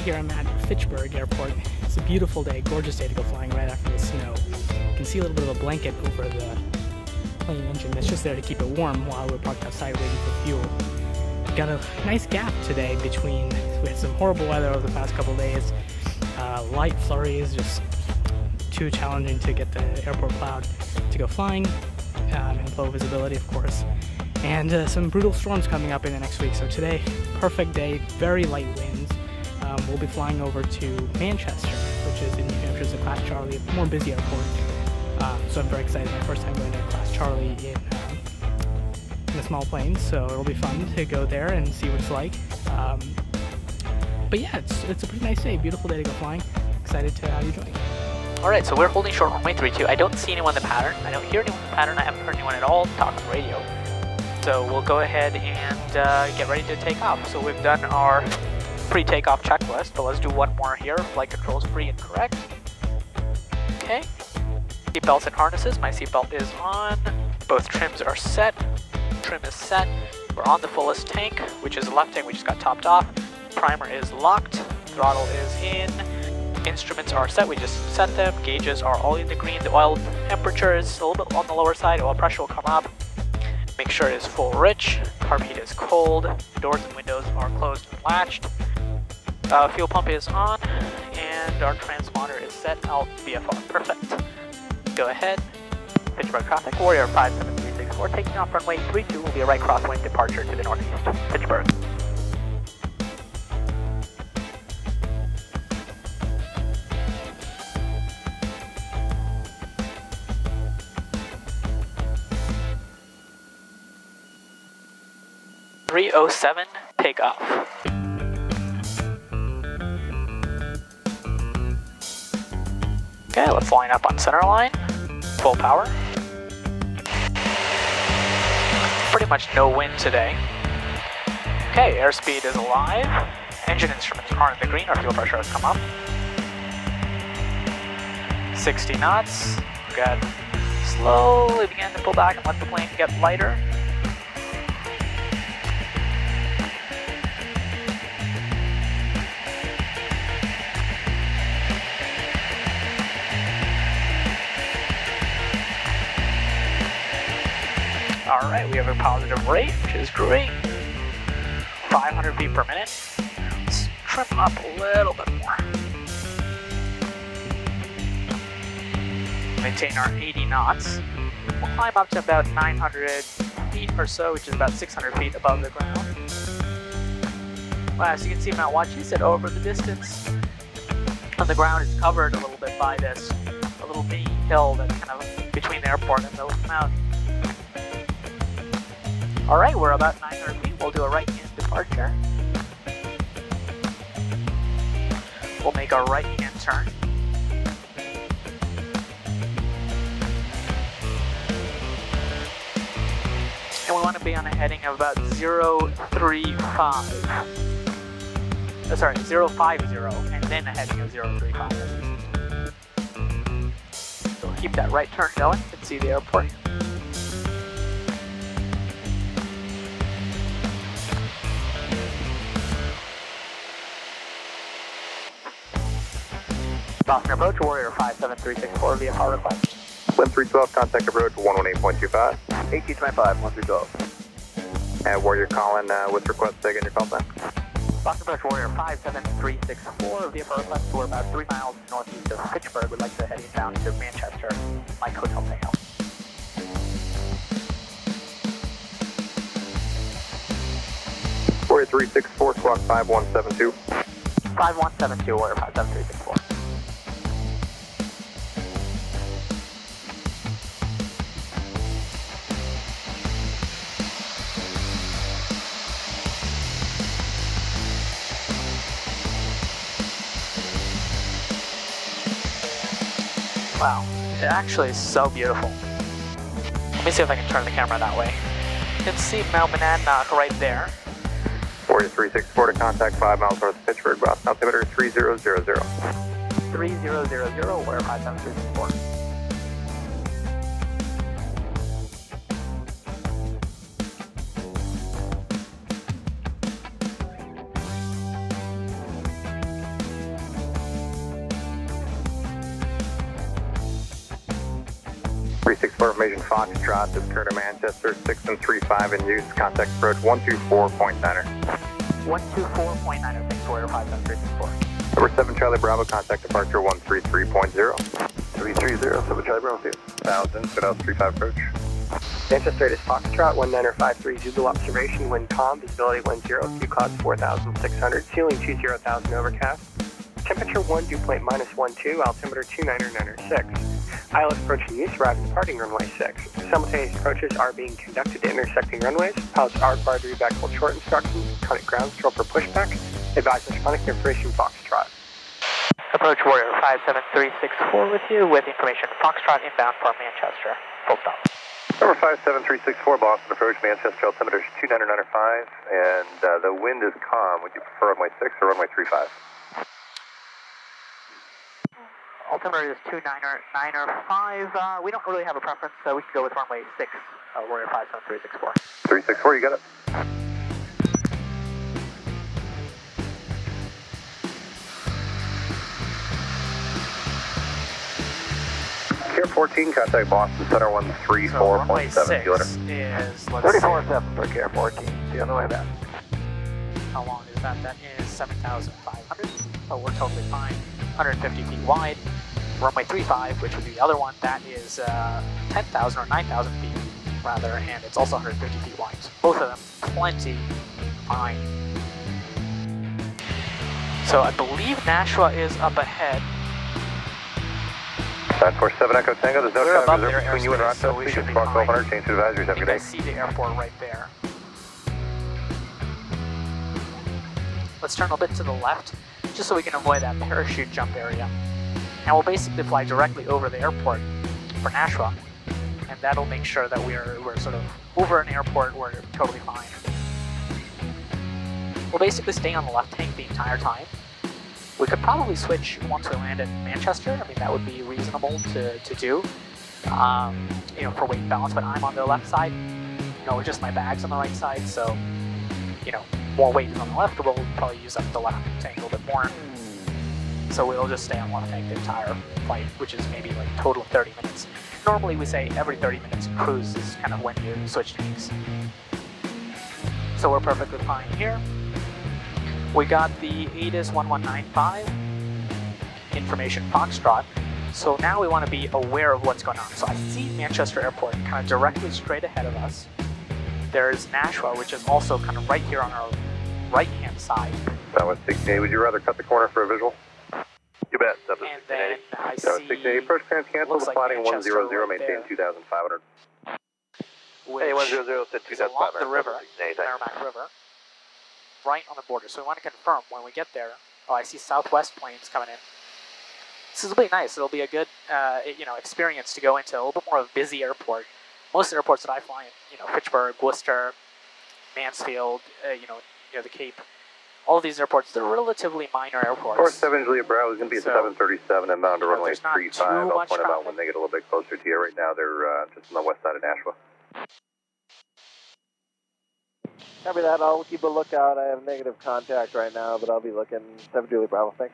here I'm at Fitchburg Airport. It's a beautiful day, gorgeous day to go flying right after the snow. You can see a little bit of a blanket over the plane engine that's just there to keep it warm while we're parked outside waiting for fuel. Got a nice gap today between, we had some horrible weather over the past couple days. Light flurries, just too challenging to get the airport cloud to go flying, and low visibility of course. And some brutal storms coming up in the next week. So today, perfect day, very light winds. We'll be flying over to Manchester, which is in New Hampshire. It's a Class Charlie, a more busy airport. So I'm very excited. My first time going to Class Charlie in a small plane. So it'll be fun to go there and see what it's like. But yeah, it's a pretty nice day, beautiful day to go flying. Excited to have you join. Alright, so we're holding short runway 32. I don't see anyone in the pattern. I don't hear anyone in the pattern. I haven't heard anyone at all talk on the radio. So we'll go ahead and get ready to take off. So we've done our pre-takeoff checklist, but let's do one more here. Flight controls free and correct. Okay. Seatbelts and harnesses. My seatbelt is on. Both trims are set. Trim is set. We're on the fullest tank, which is the left tank. We just got topped off. Primer is locked. Throttle is in. Instruments are set. We just set them. Gauges are all in the green. The oil temperature is a little bit on the lower side. Oil pressure will come up. Make sure it is full rich. Carb heat is cold. Doors and windows are closed and latched. Fuel pump is on, and our transponder is set out VFR. Perfect. Go ahead. Fitchburg traffic. Warrior 57364 taking off runway 32 will be a right crosswind departure to the northeast. Fitchburg. .307 takeoff. Okay, let's line up on center line. Full power. Pretty much no wind today. Okay, airspeed is alive. Engine instruments are in the green. Our fuel pressure has come up. 60 knots. Good. Slowly begin to pull back and let the plane get lighter. Alright, we have a positive rate, which is great. 500 feet per minute. Let's trim up a little bit more. Maintain our 80 knots. We'll climb up to about 900 feet or so, which is about 600 feet above the ground. Well, as you can see, Mount Wachusett over the distance on the ground is covered a little bit by this a little mini hill that's kind of between the airport and the mountain. Alright, we're about 900 feet. We'll do a right-hand departure. We'll make our right-hand turn. And we want to be on a heading of about 035. Sorry, 050, and then a heading of 035. So we'll keep that right turn going and see the airport. Boston approach, Warrior 57364 via power request. Wind 312, contact approach 118.25. 1825, 1312. And Warrior calling with request taking your call sign. Boston approach, Warrior 57364 via power request. We're about 3 miles northeast of Fitchburg. We'd like to head down to Manchester, Mike Hotel Takeoff. Warrior 364, squawk 5172. 5172, Warrior 57364. Wow, it actually is so beautiful. Let me see if I can turn the camera that way. You can see Mount Monadnock right there. Warrior 364 to contact 5 miles north of Pittsburgh, Boston altimeter 3000. 3000, Warrior 57364. For information, Foxtrot, this current in Manchester, 6 and 3-5 in use. Contact approach 124.9er. 124.9er, thanks for 57364. Number 7 Charlie Bravo, contact departure 133.0. 330, 7 Charlie Bravo, 1000, good out 35 approach. Manchester, it is Foxtrot, 1953, Zulu observation, wind calm, visibility 10, few clouds 4,600, ceiling 20,000 overcast, temperature 1, dew point -12, altimeter 29906. ILS approach in use, arriving departing runway 6. Simultaneous approaches are being conducted to intersecting runways. Pilots are required to read back full short instructions, conic ground control for pushback. Advise conic information Foxtrot. Approach Warrior 57364 with you with information Foxtrot inbound for Manchester. Full stop. Number 57364, Boston approach, Manchester, altimeter 29905, and the wind is calm. Would you prefer runway 6 or runway 35? Altimeter is 29905. We don't really have a preference, so we can go with runway 6, Warrior 57364. 364, you got it. Care 14, contact Boston Center 134.7, so is, let's 34.7 for Care 14, see you on the way back. How long is that? That is 7,500, so we're totally fine. 150 feet wide. Runway 35, which would be the other one, that is 10,000 or 9,000 feet, rather, and it's also 150 feet wide. So both of them plenty fine. So I believe Nashua is up ahead. 947 Echo Tango, there's no We're time above reserved their between you and airspace, Rochester. so we Please should be cross fine. 1200, change to advisories, have a You good day. guys see the airport right there. Let's turn a bit to the left, just so we can avoid that parachute jump area. And we'll basically fly directly over the airport for Nashua, and that'll make sure that we're sort of over an airport, we're totally fine. We'll basically stay on the left tank the entire time. We could probably switch once we land in Manchester. I mean, that would be reasonable to do, you know, for weight and balance, but I'm on the left side, you know, just my bag's on the right side, so, you know, more weight is on the left, we'll probably use up the left tank a little bit more. So we'll just stay on left tank the entire flight, which is maybe like a total of 30 minutes. Normally we say every 30 minutes cruise is kind of when you switch tanks. So we're perfectly fine here. We got the ATIS 1195, information Foxtrot. So now we want to be aware of what's going on. So I see Manchester Airport kind of directly straight ahead of us. There's Nashua, which is also kind of right here on our right-hand side. That was 16A, would you rather cut the corner for a visual? You bet. That was And then I that was see, 16A, approach clearance cancel, looks like plotting Manchester 100, right maintain there. 2,500. which Hey, 100 said is along 2,500. the river, 16A, thanks. Merrimack River, right on the border. So we want to confirm when we get there. Oh, I see Southwest planes coming in. This will be nice. It'll be a good, you know, experience to go into a little bit more of a busy airport. Most airports that I fly in, you know, Fitchburg, Worcester, Mansfield, you know, the Cape. All of these airports, they're relatively minor airports. Course 7 Julia Bravo is going to be at 737 and bound to runway there's not 35. too I'll much point them out traffic. when they get a little bit closer to you. Right now, they're just on the west side of Nashua. Copy that. I'll keep a lookout. I have negative contact right now, but I'll be looking. 7 Julie Bravo. Thanks.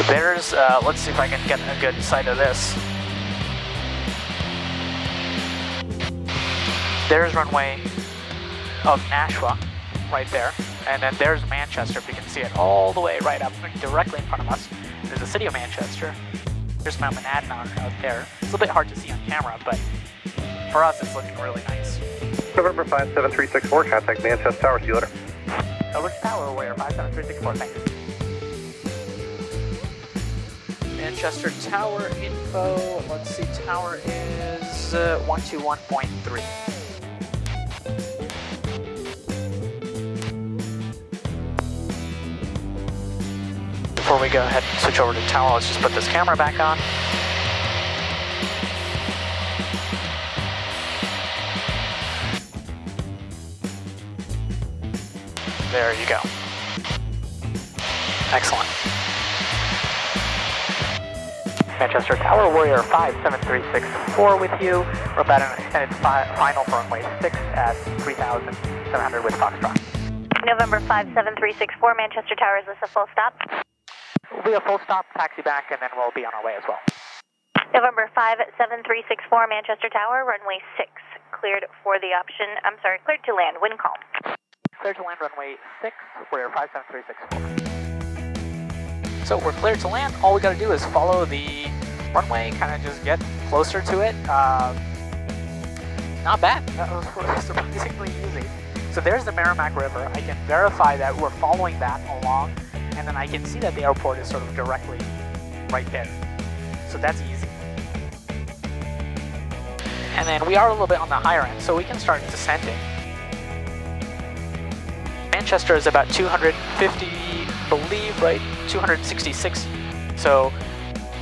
There's, let's see if I can get a good sight of this. There's runway of Nashua, right there. And then there's Manchester, if you can see it, all the way right up, directly in front of us. There's the city of Manchester. There's Mount Manhattan out there. It's a little bit hard to see on camera, but for us, it's looking really nice. November 57364, contact Manchester Tower. See you later. Over to Tower, Warrior 57364, thanks. Manchester Tower info, let's see, tower is 121.3. Before we go ahead and switch over to tower, let's just put this camera back on. There you go. Excellent. Manchester Tower, Warrior 57364 with you. We're about an extended final for runway 6 at 3,700 with Foxtrot. November 57364, Manchester Tower, is this a full stop? We'll be a full stop, taxi back, and then we'll be on our way as well. November 57364, Manchester Tower, runway 6, cleared for the option, I'm sorry, cleared to land, wind calm. Cleared to land runway 6, Warrior 57364. So we're cleared to land. All we gotta do is follow the runway, kind of just get closer to it. Not bad. That was surprisingly easy. So there's the Merrimack River. I can verify that we're following that along, and then I can see that the airport is sort of directly right there. So that's easy. And then we are a little bit on the higher end, so we can start descending. Manchester is about 250, believe, right? 266. So,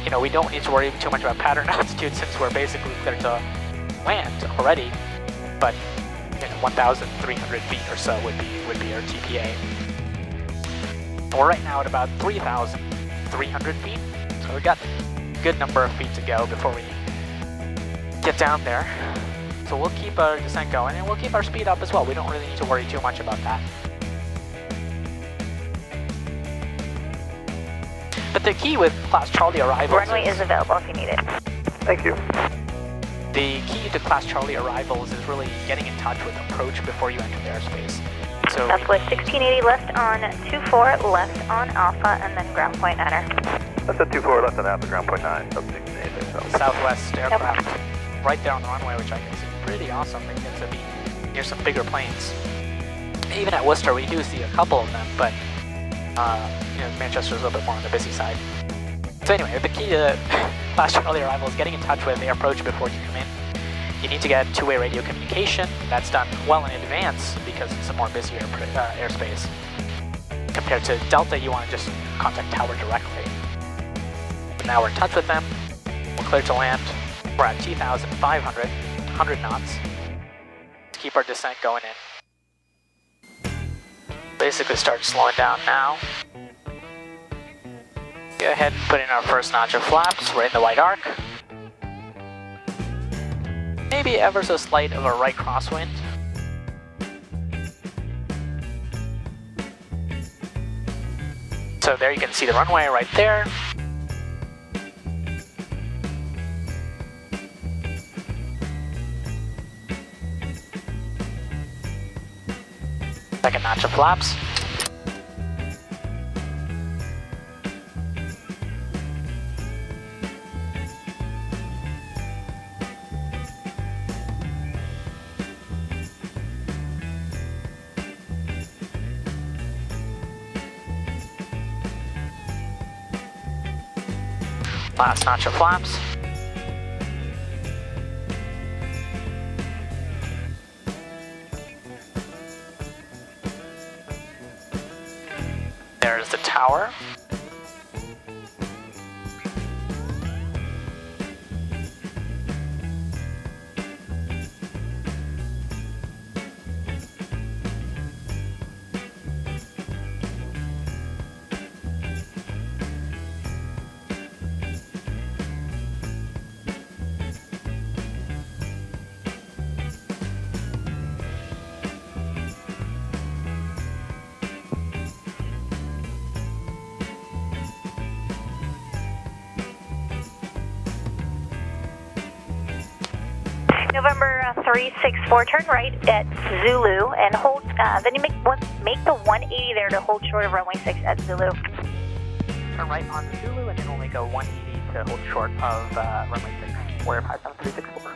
you know, we don't need to worry too much about pattern altitude since we're basically clear to land already. But, you know, 1,300 feet or so would be our TPA. We're right now at about 3,300 feet. So we've got a good number of feet to go before we get down there. So we'll keep our descent going and we'll keep our speed up as well. We don't really need to worry too much about that. But the key with Class Charlie arrivals Runway is available if you need it. Thank you. The key to Class Charlie arrivals is really getting in touch with approach before you enter the airspace. So Southwest 1680 left on 24, left on Alpha, and then ground point 9er. That's a 24 left on Alpha, ground point 9, sub 1680. So. Southwest aircraft right there on the runway, which I can see pretty awesome. They get to be near some bigger planes. Even at Worcester, we do see a couple of them, but you know, Manchester's a little bit more on the busy side. So anyway, the key to Class Charlie arrival is getting in touch with the approach before you come in. You need to get two-way radio communication. That's done well in advance because it's a more busier airspace. Compared to Delta, you want to just contact tower directly. But now we're in touch with them. We're clear to land. We're at 2,500, 100 knots. Let's keep our descent going in. Basically start slowing down now. Go ahead and put in our first notch of flaps. We're in the white arc. Maybe ever so slight of a right crosswind. So there you can see the runway right there. Second notch of flaps. Last notch of flaps. There's the tower. November 364, turn right at Zulu and hold, then you make the 180 there to hold short of runway 6 at Zulu. Turn right on Zulu and then we'll make a 180 to hold short of runway 6. We're 57364.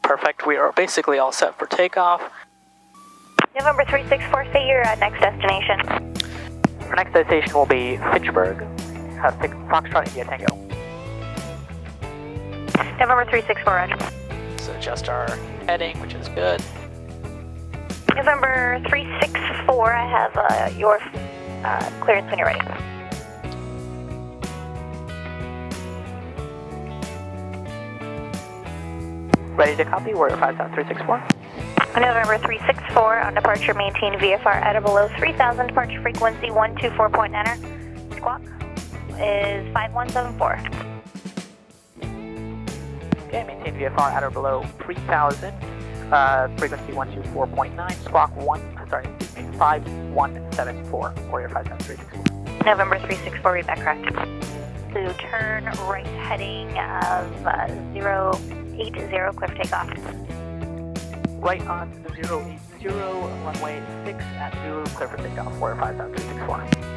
Perfect, we are basically all set for takeoff. November 364, say your next destination. Our next destination will be Fitchburg, Foxtrot India Tango. November 364, roger. So adjust our heading, which is good. November 364, I have your clearance when you're ready. Ready to copy, Warrior 57364. November 364, on departure, maintain VFR at or below 3000, departure frequency 124.9er. Squawk is 5174. Okay, maintain VFR at or below 3000, frequency 124.9, squawk 5174, Warrior 57364. November 364, read back correct. So turn right heading of 080, clear for takeoff. Right on 080, runway 6 at Zulu, clear for takeoff, Warrior 57364.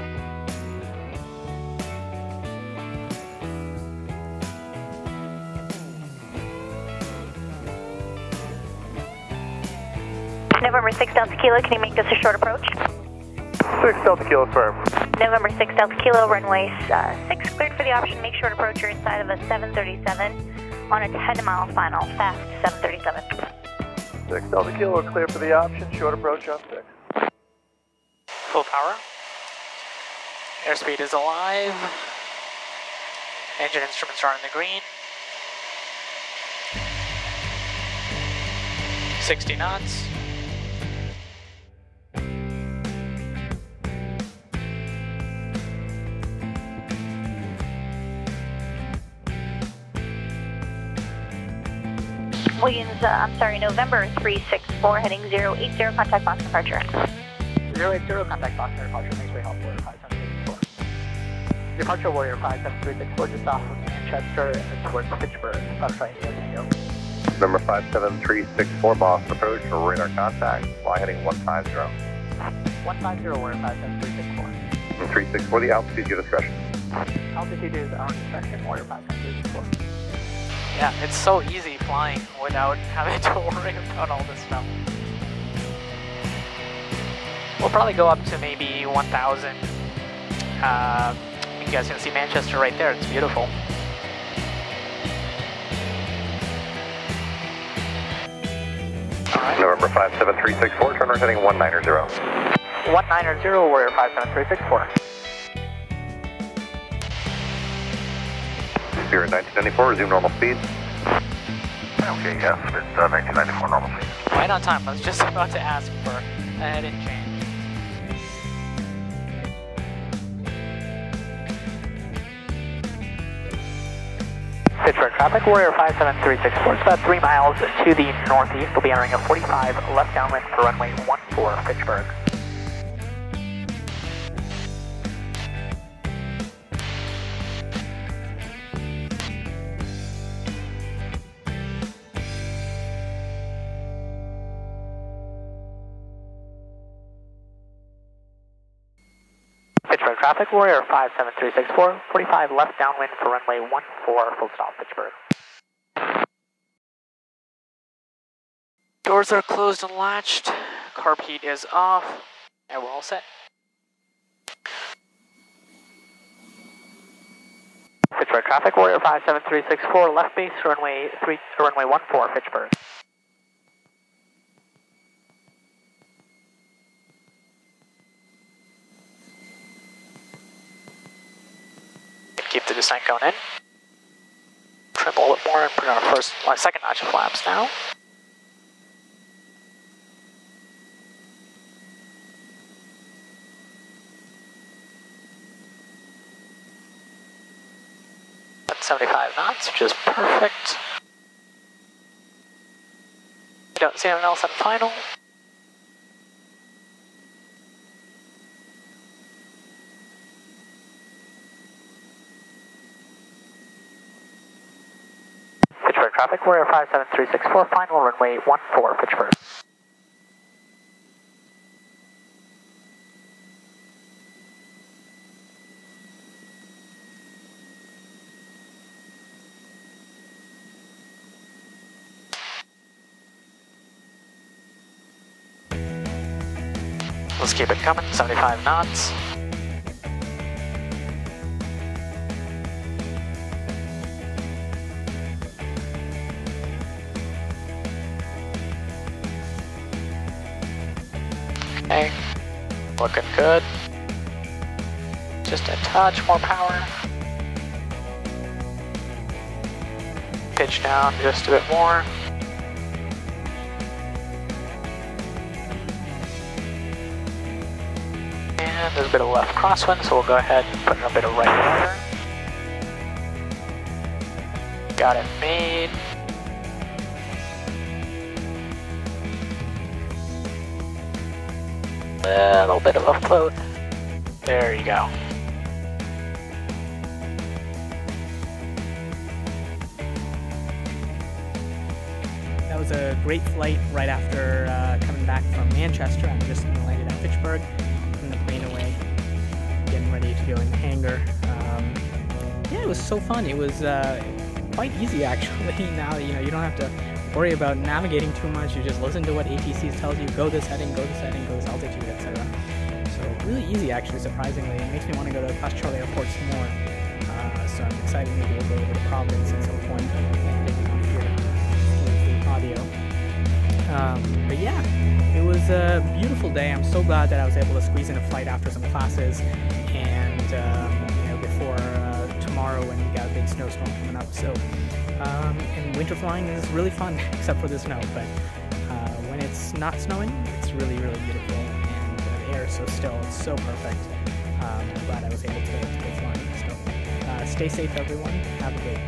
November 6 Delta Kilo, can you make this a short approach? 6 Delta Kilo firm. November 6 Delta Kilo, runway 6, cleared for the option, make short approach, you're inside of a 737 on a 10-mile final, fast 737. 6 Delta Kilo, clear for the option, short approach on 6. Full power. Airspeed is alive. Engine instruments are in the green. 60 knots. Williams, November 364, heading 080, contact Boston departure. 080, contact Boston departure, makes way help, Warrior 5734. Departure, Warrior 57364, just off of Manchester and towards Pittsburgh. That's right, yes, Number 57364, Boston approach, radar contact, fly heading 150. 150, Warrior 57364. 364, the altitude, your discretion. Altitude is our discretion, Warrior 57364. Yeah, it's so easy flying without having to worry about all this stuff. We'll probably go up to maybe 1,000. You guys can see Manchester right there, it's beautiful. Alright. November 57364, turn right heading 190. 190, Warrior 57364. Busier 1994, resume normal speed. Okay, yes, it's 1994 normal speed. Right on time, I was just about to ask for a head-in change. Pittsburgh traffic, Warrior 57364. It's about 3 miles to the northeast. We'll be entering a 45 left downwind for runway 14, Pittsburgh. Pittsburgh traffic, Warrior 57364, 45 left downwind for runway 14, full stop, Pittsburgh. Doors are closed and latched, carb heat is off, and we're all set. Pittsburgh traffic, Warrior 57364, left base, runway 14, Pittsburgh. Keep the descent going in. Trim a little bit more and put on our second notch of flaps now. That's 75 knots, which is perfect. Don't see anything else on final. Pittsburgh traffic, Warrior 57364, final runway 14, Pittsburgh. Let's keep it coming, 75 knots. Okay, looking good. Just a touch more power. Pitch down just a bit more. And there's a bit of left crosswind, so we'll go ahead and put in a bit of right rudder. Got it made. A little bit of a float. There you go. That was a great flight right after coming back from Manchester. I just landed at Fitchburg, putting the plane away, getting ready to go in the hangar. Yeah, it was so fun. It was quite easy actually. Now you don't have to worry about navigating too much. You just listen to what ATC tells you. Go this heading, go this heading, go this altitude, etc. So really easy actually, surprisingly. It makes me want to go to Pastor Charlie Airport some more. So I'm excited maybe we'll go over to Providence at some point and maybe hear the audio. But yeah, it was a beautiful day. I'm so glad that I was able to squeeze in a flight after some classes and before tomorrow when we got a big snowstorm coming up. So and winter flying is really fun except for the snow, but when it's not snowing, it's really, really beautiful, and the air is so still, it's so perfect. I'm glad I was able to go flying. So stay safe everyone, have a great